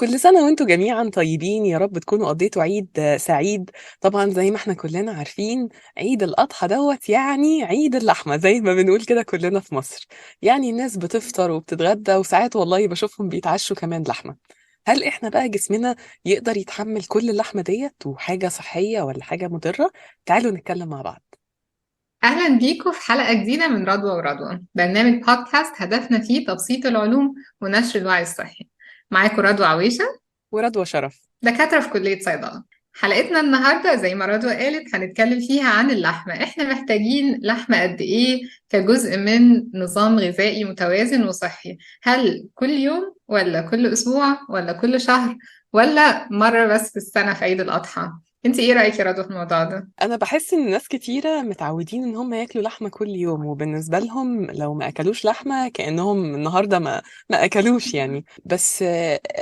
كل سنة وانتم جميعا طيبين، يا رب تكونوا قضيتوا عيد سعيد. طبعا زي ما احنا كلنا عارفين، عيد الأضحى دوت يعني عيد اللحمة زي ما بنقول كده كلنا في مصر. يعني الناس بتفطر وبتتغدى، وساعات والله بشوفهم بيتعشوا كمان لحمة. هل احنا بقى جسمنا يقدر يتحمل كل اللحمة ديت، وحاجة صحية ولا حاجة مضرة؟ تعالوا نتكلم مع بعض. أهلا بيكم في حلقة جديدة من رضوى ورضوى، برنامج بودكاست هدفنا فيه تبسيط العلوم ونشر الوعي الصحي. معاكم رضوى عويشة، ورضوى شرف. دكاترة في كلية صيدلة. حلقتنا النهاردة زي ما رضوى قالت هنتكلم فيها عن اللحمة. احنا محتاجين لحمة قد ايه كجزء من نظام غذائي متوازن وصحي؟ هل كل يوم ولا كل أسبوع ولا كل شهر ولا مرة بس في السنة في عيد الأضحى؟ انت ايه رأيك يا رضوى في الموضوع ده؟ انا بحس ان ناس كتيره متعودين ان هم ياكلوا لحمه كل يوم، وبالنسبه لهم لو ما اكلوش لحمه كانهم النهارده ما اكلوش يعني. بس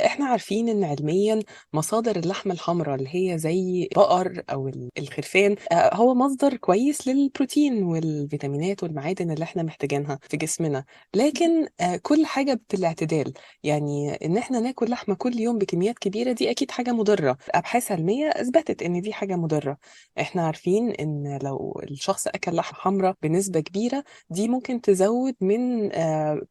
احنا عارفين ان علميا مصادر اللحمه الحمراء اللي هي زي بقر او الخرفان هو مصدر كويس للبروتين والفيتامينات والمعادن اللي احنا محتاجينها في جسمنا. لكن كل حاجه بالاعتدال. يعني ان احنا ناكل لحمه كل يوم بكميات كبيره دي اكيد حاجه مضره، ابحاث علميه اثبتت ان دي حاجه مضره. احنا عارفين ان لو الشخص اكل لحمة حمراء بنسبة كبيرة، دي ممكن تزود من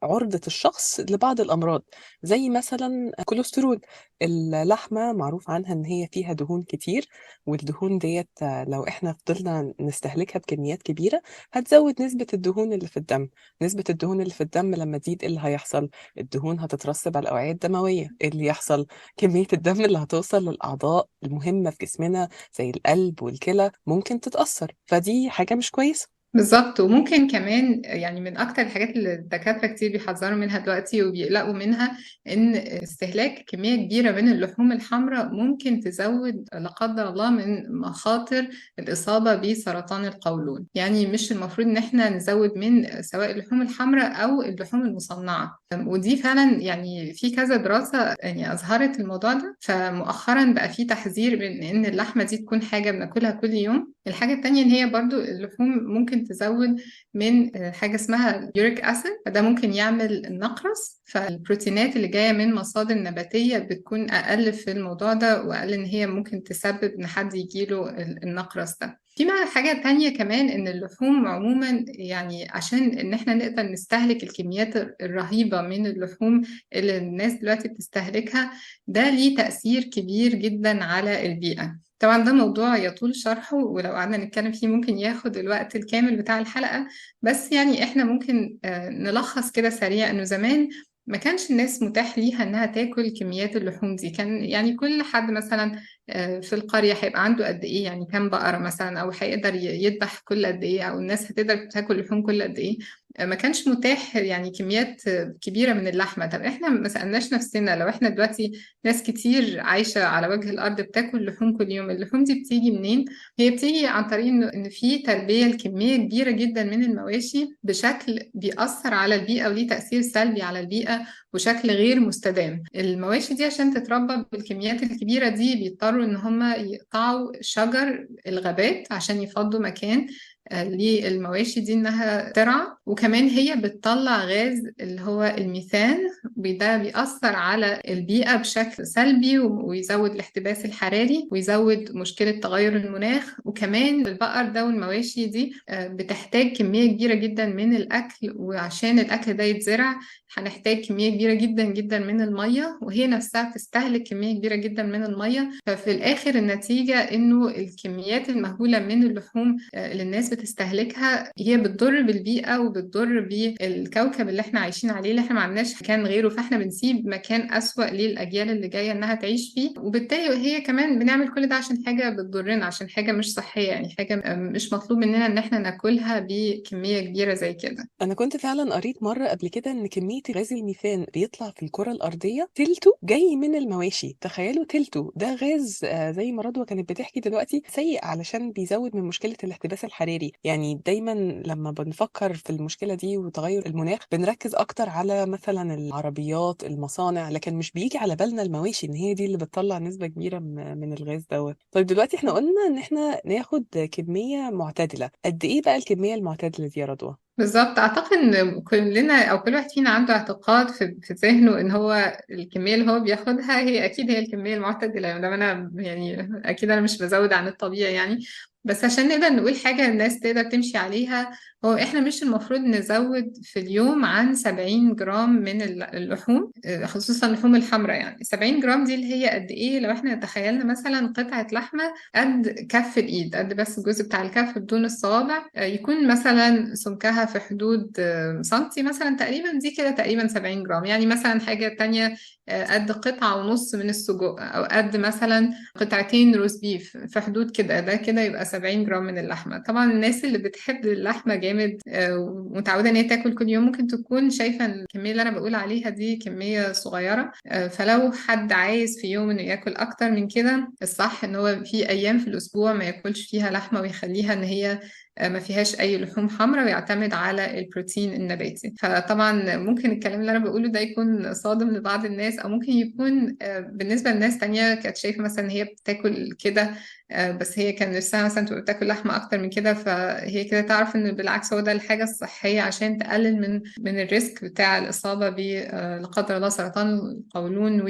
عرضة الشخص لبعض الامراض، زي مثلا كوليسترول. اللحمة معروف عنها ان هي فيها دهون كتير، والدهون ديت لو احنا فضلنا نستهلكها بكميات كبيرة هتزود نسبة الدهون اللي في الدم. نسبة الدهون اللي في الدم لما تزيد، إيه اللي هيحصل؟ الدهون هتترسب على الأوعية الدموية. إيه اللي يحصل؟ كمية الدم اللي هتوصل للأعضاء المهمة في جسمنا زي القلب والكلى ممكن تتأثر، فدي حاجة مش كويسة. بالظبط. وممكن كمان يعني من اكتر الحاجات اللي الدكاترة كتير بيحذروا منها دلوقتي وبيقلقوا منها ان استهلاك كمية كبيرة من اللحوم الحمراء ممكن تزود لا قدر الله من مخاطر الإصابة بسرطان القولون. يعني مش المفروض ان احنا نزود من سواء اللحوم الحمراء او اللحوم المصنعة. ودي فعلا يعني في كذا دراسة يعني أظهرت الموضوع ده. فمؤخرا بقى في تحذير من إن اللحمة دي تكون حاجة بناكلها كل يوم. الحاجة التانية إن هي برضو اللحوم ممكن تزود من حاجة اسمها يوريك أسيد، فده ممكن يعمل نقرس. فالبروتينات اللي جاية من مصادر نباتية بتكون أقل في الموضوع ده، وأقل إن هي ممكن تسبب إن حد يجيله النقرس ده. في بقى حاجة تانية كمان، إن اللحوم عموما يعني عشان إن إحنا نقدر نستهلك الكميات الرهيبة من اللحوم اللي الناس دلوقتي بتستهلكها، ده ليه تأثير كبير جدا على البيئة. طبعا ده موضوع يطول شرحه، ولو قعدنا نتكلم فيه ممكن ياخد الوقت الكامل بتاع الحلقة. بس يعني إحنا ممكن نلخص كده سريع إنه زمان ما كانش الناس متاح ليها إنها تاكل كميات اللحوم دي. كان يعني كل حد مثلا في القرية هيبقى عنده قد إيه، يعني كام بقرة مثلا، أو هيقدر يذبح كل قد إيه، أو الناس هتقدر تاكل لحوم كل قد إيه. ما كانش متاح يعني كميات كبيرة من اللحمة. طب إحنا ما سألناش نفسنا لو إحنا دلوقتي ناس كتير عايشة على وجه الأرض بتاكل لحوم كل يوم، اللحوم دي بتيجي منين؟ هي بتيجي عن طريق إن في تربية لكمية كبيرة جدا من المواشي بشكل بيأثر على البيئة وليه تأثير سلبي على البيئة وشكل غير مستدام. المواشي دي عشان تتربى بالكميات الكبيرة دي بيضطروا إن هم يقطعوا شجر الغابات عشان يفضوا مكان للمواشي دي إنها ترعى. وكمان هي بتطلع غاز اللي هو الميثان، وده بيأثر على البيئة بشكل سلبي ويزود الاحتباس الحراري ويزود مشكلة تغير المناخ. وكمان البقر ده والمواشي دي بتحتاج كمية كبيرة جدا من الأكل، وعشان الأكل ده يتزرع هنحتاج كمية كبيرة جدا جدا من المية، وهي نفسها تستهلك كمية كبيرة جدا من المية. ففي الآخر النتيجة إنه الكميات المهولة من اللحوم اللي الناس بتستهلكها هي بتضر بالبيئة وبتضر بالكوكب اللي احنا عايشين عليه، اللي احنا ما عندناش مكان غيره. فاحنا بنسيب مكان أسوأ للأجيال اللي جاية إنها تعيش فيه. وبالتالي هي كمان بنعمل كل ده عشان حاجة بتضرنا، عشان حاجة مش صحية، يعني حاجة مش مطلوب مننا إن احنا ناكلها بكمية كبيرة زي كده. أنا كنت فعلا قريت مرة قبل كده إن كمية غاز الميثان بيطلع في الكرة الأرضية تلته جاي من المواشي. تخيلوا، تلته ده غاز زي ما رضوى كانت بتحكي دلوقتي سيء، علشان بيزود من مشكلة الاحتباس الحراري. يعني دايما لما بنفكر في المشكلة دي وتغير المناخ بنركز أكتر على مثلا العربيات المصانع، لكن مش بيجي على بالنا المواشي إن هي دي اللي بتطلع نسبة كبيرة من الغاز دوت. طيب دلوقتي احنا قلنا إن احنا ناخد كمية معتدلة. قد إيه بقى الكمية المعتدلة دي يا رضوى؟ بالظبط. اعتقد ان كلنا او كل واحد فينا عنده اعتقاد في ذهنه ان هو الكميه اللي هو بياخدها هي اكيد هي الكميه المعتدله، يعني ده انا يعني اكيد انا مش بزود عن الطبيعي يعني. بس عشان نقدر نقول حاجه الناس تقدر تمشي عليها، هو احنا مش المفروض نزود في اليوم عن 70 جرام من اللحوم، خصوصا اللحوم الحمراء. يعني 70 جرام دي اللي هي قد ايه؟ لو احنا تخيلنا مثلا قطعه لحمه قد كف الايد، قد بس الجزء بتاع الكف بدون الصوابع، يكون مثلا سمكها في حدود سنتي مثلا تقريبا، دي كده تقريبا 70 جرام. يعني مثلا حاجة تانية قد قطعة ونص من السجق، أو قد مثلا قطعتين روز بيف في حدود كده، ده كده يبقى 70 جرام من اللحمة. طبعا الناس اللي بتحب اللحمة جامد ومتعودة ان هي تاكل كل يوم ممكن تكون شايفة ان الكمية اللي انا بقول عليها دي كمية صغيرة. فلو حد عايز في يوم انه ياكل اكتر من كده، الصح ان هو في ايام في الاسبوع ما ياكلش فيها لحمة، ويخليها ان هي ما فيهاش اي لحوم حمراء، ويعتمد على البروتين النباتي. فطبعا ممكن الكلام اللي انا بقوله ده يكون صادم لبعض الناس، او ممكن يكون بالنسبة لناس تانية كانت شايفة مثلا ان هي بتاكل كده، بس هي كان نفسها مثلا تبقى بتاكل لحمة اكتر من كده، فهي كده تعرف ان بالعكس هو ده الحاجة الصحية عشان تقلل من الريسك بتاع الإصابة ب لا قدر الله سرطان القولون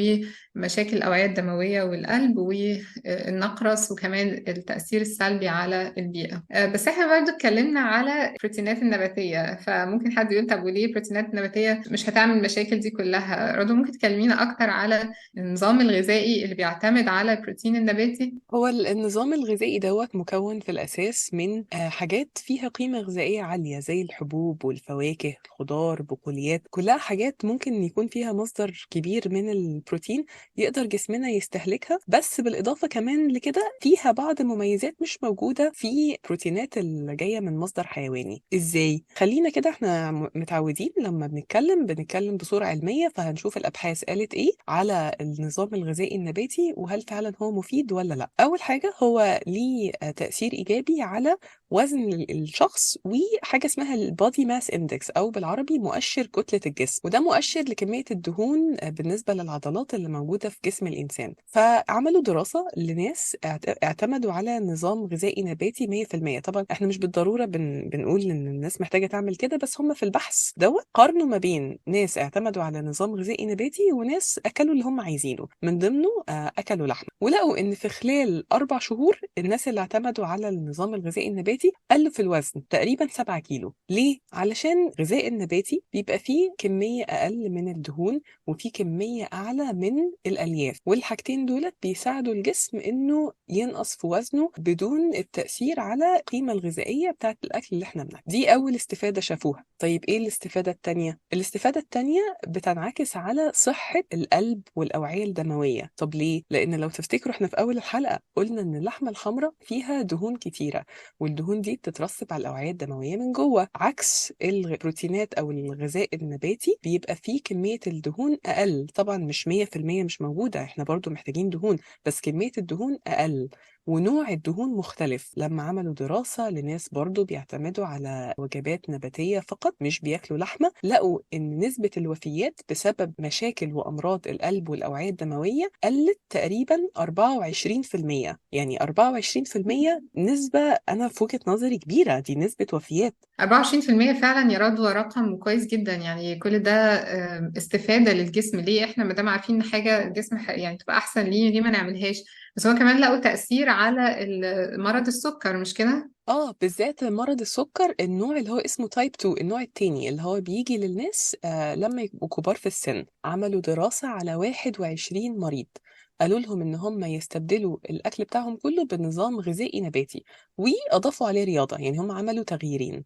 ومشاكل الأوعية الدموية والقلب والنقرس، وكمان التأثير السلبي على البيئة. بس احنا برضو اتكلمنا على البروتينات النباتية، فممكن حد يقول طب وليه البروتينات النباتية مش هتعمل المشاكل دي كلها؟ رضوى ممكن تكلمينا أكتر على النظام الغذائي اللي بيعتمد على البروتين النباتي؟ هو النظام الغذائي دوت مكون في الأساس من حاجات فيها قيمة غذائية عالية زي الحبوب والفواكه، الخضار، بقوليات، كلها حاجات ممكن يكون فيها مصدر كبير من البروتين يقدر جسمنا يستهلكها. بس بالإضافة كمان لكده فيها بعض المميزات مش موجودة في البروتينات اللي جاية من مصدر حيواني. إزاي؟ خلينا كده احنا متعودين لما بنتكلم بصورة علمية، فهنشوف الأبحاث قالت إيه على النظام الغذائي النباتي وهل فعلا هو مفيد ولا لا. اول حاجه هو ليه تاثير ايجابي على وزن الشخص، وحاجه اسمها البادي ماس اندكس او بالعربي مؤشر كتله الجسم، وده مؤشر لكميه الدهون بالنسبه للعضلات اللي موجوده في جسم الانسان. فعملوا دراسه لناس اعتمدوا على نظام غذائي نباتي 100%. طبعا احنا مش بالضروره بنقول ان الناس محتاجه تعمل كده، بس هم في البحث دوت قارنوا ما بين ناس اعتمدوا على نظام غذائي نباتي وناس اكلوا اللي هم عايزينه، من ضمنه اكلوا لحمه، ولقوا ان في خلال 4 شهور الناس اللي اعتمدوا على النظام الغذائي النباتي قلوا في الوزن تقريبا 7 كيلو. ليه؟ علشان الغذاء النباتي بيبقى فيه كميه اقل من الدهون وفيه كميه اعلى من الالياف، والحاجتين دولت بيساعدوا الجسم انه ينقص في وزنه بدون التاثير على القيمه الغذائيه بتاعت الاكل اللي احنا بناكله. دي اول استفاده شافوها. طيب ايه الاستفاده التانيه؟ الاستفاده التانيه بتنعكس على صحه القلب والاوعيه الدمويه. طب ليه؟ لان لو تفتكروا احنا في اول الحلقه قلنا ان اللحمه الحمراء فيها دهون كتيره، والدهون دي بتترسب على الاوعيه الدمويه من جوه، عكس البروتينات او الغذاء النباتي بيبقى فيه كميه الدهون اقل. طبعا مش 100% مش موجوده، احنا برضو محتاجين دهون، بس كميه الدهون اقل ونوع الدهون مختلف. لما عملوا دراسة لناس برضو بيعتمدوا على وجبات نباتية فقط مش بياكلوا لحمة، لقوا إن نسبة الوفيات بسبب مشاكل وأمراض القلب والأوعية الدموية قلت تقريبا 24%. يعني 24% نسبة أنا في وجهة نظري كبيرة، دي نسبة وفيات. 24% فعلا يا رضوى رقم كويس جدا. يعني كل ده استفادة للجسم. ليه احنا ما دام عارفين ان حاجة الجسم يعني تبقى احسن ليه ما نعملهاش؟ بس هو كمان لقوا تأثير على مرض السكر، مش كده؟ بالذات مرض السكر النوع اللي هو اسمه تايب 2، النوع التاني اللي هو بيجي للناس لما يبقوا كبار في السن. عملوا دراسة على 21 مريض، قالوا لهم ان هم يستبدلوا الاكل بتاعهم كله بنظام غذائي نباتي واضافوا عليه رياضة. يعني هم عملوا تغييرين،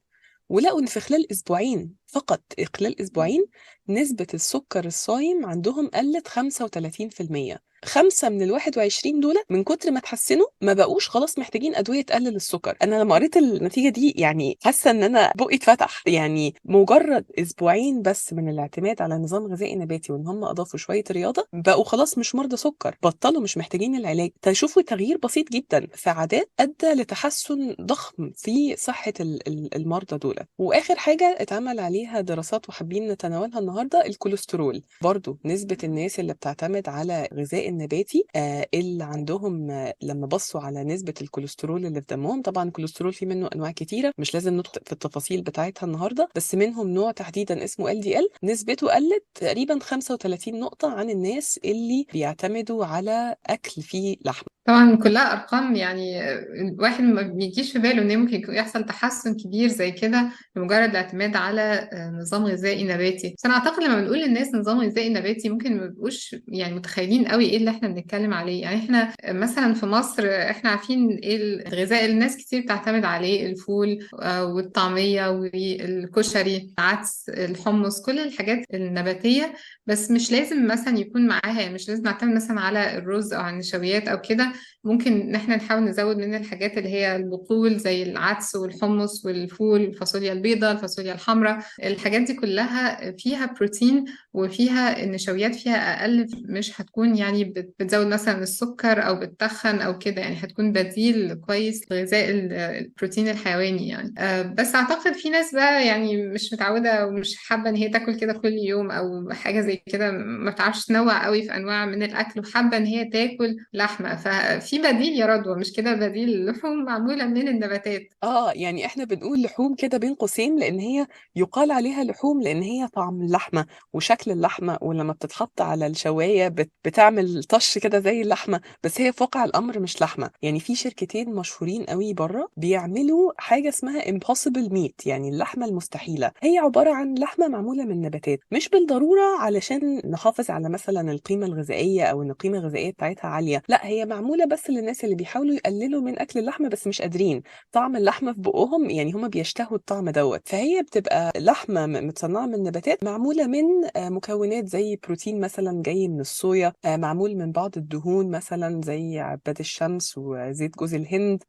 ولقوا ان في خلال اسبوعين فقط، خلال اسبوعين نسبة السكر الصايم عندهم قلت 35%. 5 من ال21 دول من كتر ما اتحسنوا ما بقوش خلاص محتاجين أدوية تقلل السكر. أنا لما قريت النتيجة دي يعني حاسة إن أنا بقي اتفتح. يعني مجرد أسبوعين بس من الاعتماد على نظام غذائي نباتي وإن هم أضافوا شوية رياضة بقوا خلاص مش مرضى سكر، بطلوا مش محتاجين العلاج. تشوفوا تغيير بسيط جدا في عادات أدى لتحسن ضخم في صحة المرضى دول. وآخر حاجة اتعمل عليها عليها دراسات وحابين نتناولها النهارده، الكوليسترول. برضو نسبة الناس اللي بتعتمد على غذاء النباتي اللي عندهم لما بصوا على نسبة الكوليسترول اللي في دمهم، طبعا الكوليسترول في منه انواع كتيرة مش لازم ندخل في التفاصيل بتاعتها النهارده، بس منهم نوع تحديدا اسمه LDL، نسبته قلت تقريبا 35 نقطة عن الناس اللي بيعتمدوا على اكل فيه لحم. طبعا كلها ارقام، يعني الواحد ما بيجيش في باله ان ممكن يحصل تحسن كبير زي كده بمجرد الاعتماد على نظام غذائي نباتي. بس انا اعتقد لما بنقول للناس نظام غذائي نباتي ممكن ما بيبقوش يعني متخيلين قوي ايه اللي احنا بنتكلم عليه. يعني احنا مثلا في مصر احنا عارفين ايه الغذاء اللي الناس كتير بتعتمد عليه، الفول والطعمية والكشري، العدس، الحمص، كل الحاجات النباتية. بس مش لازم مثلا يكون معاها، يعني مش لازم نعتمد مثلا على الرز او على النشويات او كده. ممكن ان احنا نحاول نزود من الحاجات اللي هي البقول زي العدس والحمص والفول، الفاصوليا البيضاء، الفاصوليا الحمراء. الحاجات دي كلها فيها بروتين وفيها النشويات فيها اقل، مش هتكون يعني بتزود مثلا السكر او بتتخن او كده، يعني هتكون بديل كويس لغذاء البروتين الحيواني يعني. بس اعتقد في ناس بقى يعني مش متعودة ومش حابة ان هي تاكل كده كل يوم او حاجة زي كده، ما بتعرفش تنوع قوي في انواع من الاكل وحابة ان هي تاكل لحمة. ففي بديل يا رضوى، مش كده، بديل لحوم معمولة من النباتات. يعني احنا بنقول لحوم كده بين قوسين، لان هي يقال عليها لحوم لان هي طعم اللحمه وشكل اللحمه، ولما بتتحط على الشوايه بتعمل طش كده زي اللحمه، بس هي في واقع الامر مش لحمه. يعني في شركتين مشهورين قوي بره بيعملوا حاجه اسمها impossible meat، يعني اللحمه المستحيله. هي عباره عن لحمه معموله من نباتات، مش بالضروره علشان نحافظ على مثلا القيمه الغذائيه او ان القيمه الغذائيه بتاعتها عاليه، لا هي معموله بس للناس اللي بيحاولوا يقللوا من اكل اللحمه بس مش قادرين، طعم اللحمه في بقهم، يعني هما بيشتهوا الطعم دوت. فهي بتبقى لحمه متصنعه من نباتات، معموله من مكونات زي بروتين مثلا جاي من الصويا، معمول من بعض الدهون مثلا زي عباد الشمس وزيت جوز الهند.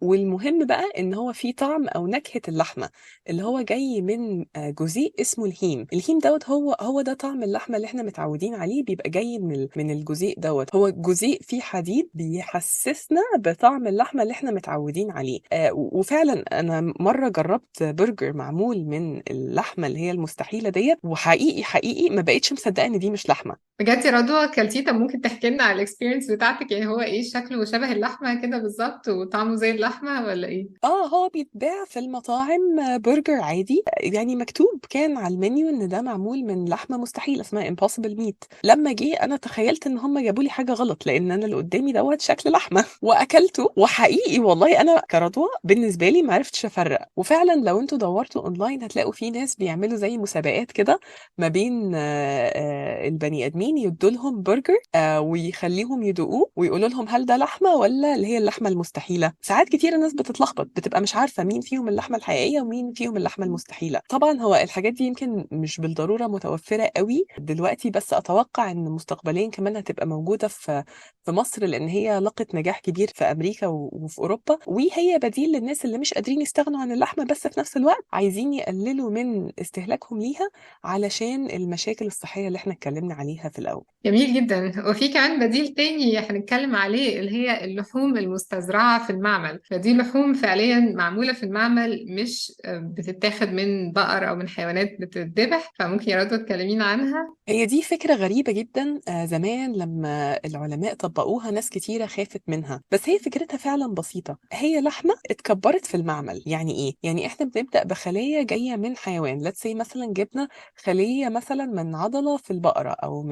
والمهم بقى ان هو في طعم او نكهه اللحمه اللي هو جاي من جزيء اسمه الهيم. الهيم دوت هو ده طعم اللحمه اللي احنا متعودين عليه، بيبقى جاي من الجزيء دوت. هو جزيء فيه حديد بيحسسنا بطعم اللحمه اللي احنا متعودين عليه. وفعلا انا مره جربت برجر معمول من اللحمه اللي هي المستحيله ديت، وحقيقي حقيقي ما بقتش مصدقه ان دي مش لحمه. بجد يا رضوى كلتيه؟ طب ممكن تحكي لنا على الاكسبيرينس بتاعتك، يعني هو ايه شكله شبه اللحمة كده بالظبط وطعمه زي اللحمة ولا ايه؟ هو بيتباع في المطاعم برجر عادي، يعني مكتوب كان على المنيو ان ده معمول من لحمه مستحيل اسمها impossible meat. لما جه انا تخيلت ان هم جابوا لي حاجه غلط، لان انا اللي قدامي دوت شكل لحمه واكلته، وحقيقي والله انا كرضوى بالنسبه لي ما عرفتش افرق. وفعلا لو انتوا دورتوا اونلاين هتلاقوا في ناس بيعملوا زي مسابقات كده ما بين البني ادمين، يدوا لهم برجر ويخليهم يدوقوه ويقولوا لهم هل ده لحمه ولا اللي هي اللحمه المستحيله. ساعات كتير الناس بتتلخبط، بتبقى مش عارفه مين فيهم اللحمه الحقيقيه ومين فيهم اللحمه المستحيله. طبعا هو الحاجات دي يمكن مش بالضروره متوفره قوي دلوقتي، بس اتوقع ان مستقبليا كمان هتبقى موجوده في مصر، لان هي لقت نجاح كبير في امريكا وفي اوروبا، وهي بديل للناس اللي مش قادرين يستغنوا عن اللحمه بس في نفس الوقت عايزين يقللوا من استهلاكهم ليها علشان المشاكل الصحيه اللي احنا اتكلمنا عليها في الاول. جميل جدا. وفي كمان بديل تاني هنتكلم عليه اللي هي اللحوم المستزرعة في المعمل. فدي لحوم فعليا معمولة في المعمل، مش بتتاخد من بقر أو من حيوانات بتتذبح. فممكن يا رضوى تكلمينا عنها؟ هي دي فكرة غريبة جدا. زمان لما العلماء طبقوها ناس كتيرة خافت منها، بس هي فكرتها فعلا بسيطة. هي لحمة اتكبرت في المعمل. يعني ايه؟ يعني احنا بنبدأ بخلية جاية من حيوان، let's say مثلا جبنا خلية مثلا من عضلة في البقرة او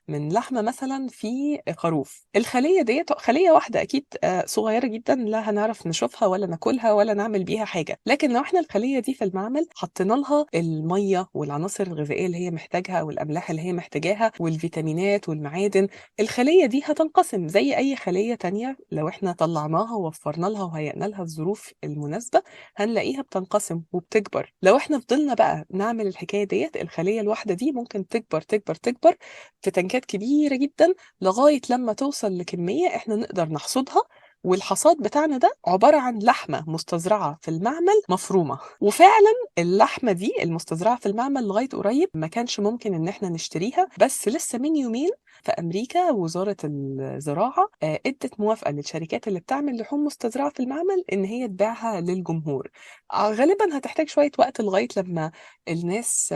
من لحمة مثلا في خروف. الخلية ديت خلية واحدة اكيد صغيرة جدا، لا هنعرف نشوفها ولا ناكلها ولا نعمل بيها حاجة. لكن لو احنا الخلية دي في المعمل حطينا لها المية والعناصر الغذائية اللي هي محتاجها والأملاح اللي هي محتاجاها والفيتامينات والمعادن، الخلية دي هتنقسم زي أي خلية تانية. لو احنا طلعناها ووفرنا لها وهيئنا لها الظروف المناسبة هنلاقيها بتنقسم وبتكبر. لو احنا فضلنا بقى نعمل الحكاية ديت، الخلية الواحدة دي ممكن تكبر تكبر تكبر في تنكات كبيرة جدا لغاية لما توصل لكمية احنا نقدر نحصدها والحصاد بتاعنا ده عبارة عن لحمة مستزرعة في المعمل مفرومة. وفعلا اللحمة دي المستزرعة في المعمل لغاية قريب ما كانش ممكن ان احنا نشتريها، بس لسه من يومين في أمريكا وزارة الزراعة ادت موافقة للشركات اللي بتعمل لحوم مستزرعة في المعمل إن هي تبيعها للجمهور. غالبا هتحتاج شوية وقت لغاية لما الناس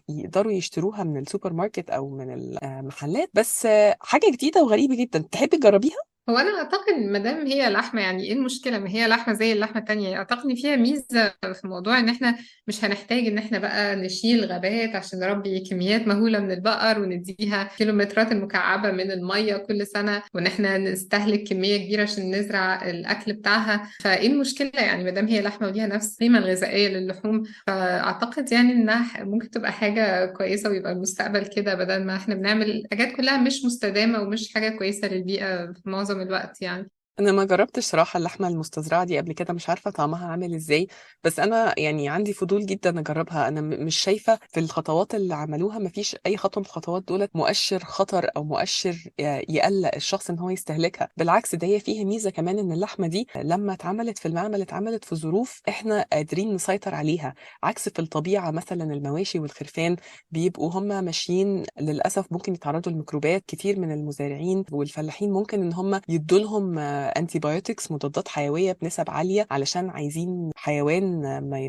يقدروا يشتروها من السوبر ماركت أو من المحلات، بس حاجة جديدة وغريبة جدا. تحبي تجربيها؟ هو انا اعتقد ما دام هي لحمه، يعني ايه المشكله؟ ما هي لحمه زي اللحمه التانية. اعتقد ان فيها ميزه في موضوع ان احنا مش هنحتاج ان احنا بقى نشيل غابات عشان نربي كميات مهوله من البقر ونديها كيلومترات المكعبه من الميه كل سنه، وان احنا نستهلك كميه كبيره عشان نزرع الاكل بتاعها. فايه المشكله يعني ما دام هي لحمه وليها نفس القيمه الغذائيه للحوم؟ فاعتقد يعني انها ممكن تبقى حاجه كويسه، ويبقى المستقبل كده بدل ما احنا بنعمل حاجات كلها مش مستدامه ومش حاجه كويسه للبيئه في معظم الوقت يعني. انا ما جربتش صراحه اللحمه المستزرعه دي قبل كده، مش عارفه طعمها عامل ازاي، بس انا يعني عندي فضول جدا اجربها. انا مش شايفه في الخطوات اللي عملوها، ما فيش اي خطوه من الخطوات دولت مؤشر خطر او مؤشر يقلق الشخص ان هو يستهلكها. بالعكس، ده هي فيها ميزه كمان ان اللحمه دي لما اتعملت في المعمل اتعملت في ظروف احنا قادرين نسيطر عليها، عكس في الطبيعه مثلا المواشي والخرفان بيبقوا هم ماشيين للاسف ممكن يتعرضوا لميكروبات. كتير من المزارعين والفلاحين ممكن ان هم يدوا لهم انتي بايوتكس مضادات حيويه بنسب عاليه علشان عايزين حيوان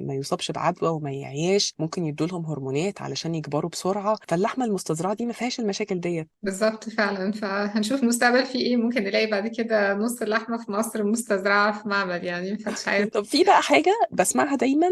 ما يصابش بعدوى وما يعياش. ممكن يدوا لهم هرمونات علشان يكبروا بسرعه. فاللحمه المستزرعه دي ما فيهاش المشاكل ديت. بالظبط فعلا. فهنشوف المستقبل فيه ايه. ممكن نلاقي بعد كده نص اللحمة في مصر مستزرعة في معمل، يعني محدش عارف. طب في بقى حاجة بسمعها دايما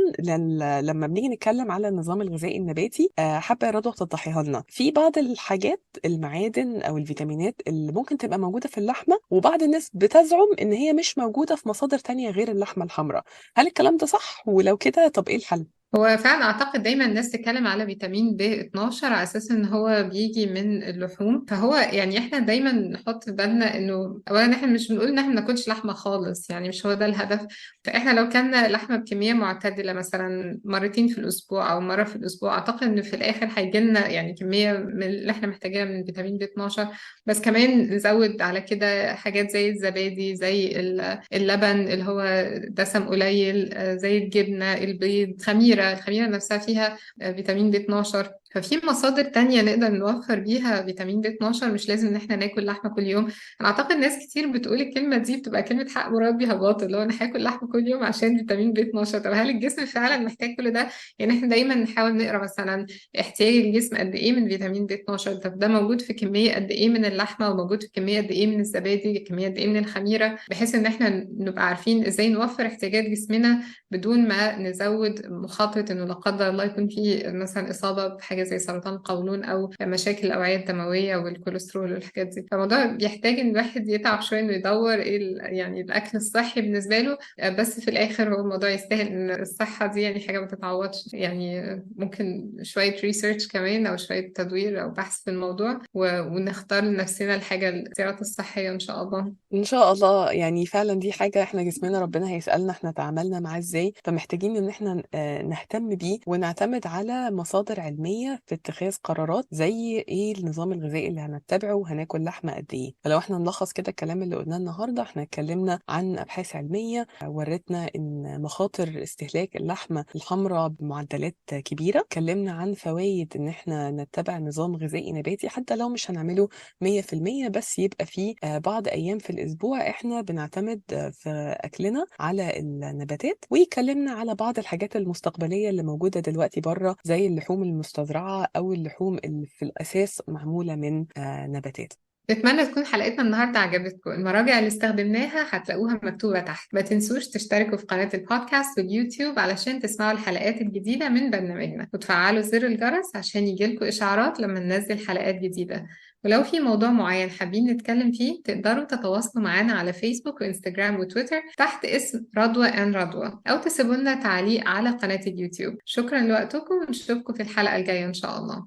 لما بنيجي نتكلم على النظام الغذائي النباتي، حابة يا رضوى توضحيها لنا في بعض الحاجات، المعادن أو الفيتامينات اللي ممكن تبقى موجودة في اللحمة، وبعض الناس بتزعم إن هي مش موجودة في مصادر تانية غير اللحمة الحمراء. هل الكلام ده صح؟ ولو كده طب إيه الحل؟ هو فعلا اعتقد دايما الناس تتكلم على فيتامين ب 12 على اساس ان هو بيجي من اللحوم. فهو يعني احنا دايما نحط في بالنا انه اولا احنا مش بنقول ان احنا ما ناكلش لحمه خالص، يعني مش هو ده الهدف. فاحنا لو كنا لحمه بكميه معتدله مثلا مرتين في الاسبوع او مره في الاسبوع، اعتقد ان في الاخر هيجي لنا يعني كميه من اللي احنا محتاجينها من فيتامين ب 12. بس كمان نزود على كده حاجات زي الزبادي، زي اللبن اللي هو دسم قليل، زي الجبنه، البيض، الخميرة نفسها فيها فيتامين B12. ففي مصادر تانية نقدر نوفر بيها فيتامين B12، مش لازم ان احنا ناكل لحمة كل يوم. انا اعتقد ناس كتير بتقول الكلمة دي بتبقى كلمة حق مراد بيها باطل، اللي هو انا هاكل لحمة كل يوم عشان فيتامين B12. طب هل الجسم فعلا محتاج كل ده؟ يعني احنا دايما نحاول نقرا مثلا احتياج الجسم قد ايه من فيتامين B12. طب ده موجود في كمية قد ايه من اللحمة، وموجود في كمية قد ايه من الزبادي، كمية قد ايه من الخميرة، بحيث ان احنا نبقى عارفين ازاي نوفر احتياجات جسمنا بدون ما نزود مخاطرة انه لا قدر الله يكون في مثلا اصابة بحاجة زي سرطان القولون او مشاكل الاوعية الدموية والكوليسترول والحاجات دي. فالموضوع بيحتاج ان الواحد يتعب شوية انه يدور ايه يعني الاكل الصحي بالنسبة له. بس في الاخر هو الموضوع يستاهل، ان الصحة دي يعني حاجة ما تتعوضش. يعني ممكن شوية ريسيرش كمان او شوية تدوير او بحث في الموضوع ونختار لنفسنا الحاجة الاختيارات الصحية ان شاء الله. ان شاء الله. يعني فعلا دي حاجة احنا جسمنا ربنا هيسألنا احنا تعاملنا معاه ازاي، فمحتاجين ان احنا نهتم بيه ونعتمد على مصادر علمية في اتخاذ قرارات زي ايه النظام الغذائي اللي هنتبعه وهناكل لحمة قد ايه. فلو احنا نلخص كده الكلام اللي قلناه النهاردة، احنا اتكلمنا عن ابحاث علمية ورتنا ان مخاطر استهلاك اللحمة الحمراء بمعدلات كبيرة. اتكلمنا عن فوائد ان احنا نتبع نظام غذائي نباتي حتى لو مش هنعمله 100%، بس يبقى فيه بعض أيام في الأسبوع إحنا بنعتمد في أكلنا على النباتات. ويكلمنا على بعض الحاجات المستقبلية اللي موجودة دلوقتي بره زي اللحوم المستزرعة أو اللحوم اللي في الأساس معمولة من نباتات. نتمنى تكون حلقتنا النهاردة عجبتكم. المراجع اللي استخدمناها هتلاقوها مكتوبة تحت. ما تنسوش تشتركوا في قناة البودكاست واليوتيوب علشان تسمعوا الحلقات الجديدة من برنامجنا، وتفعلوا زر الجرس عشان يجيلكوا إشعارات لما ننزل حلقات جديدة. ولو في موضوع معين حابين نتكلم فيه، تقدروا تتواصلوا معنا على فيسبوك وإنستجرام وتويتر تحت اسم رضوى أند رضوى، أو تسيبوا لنا تعليق على قناة اليوتيوب. شكرا لوقتكم، ونشوفكم في الحلقة الجاية إن شاء الله.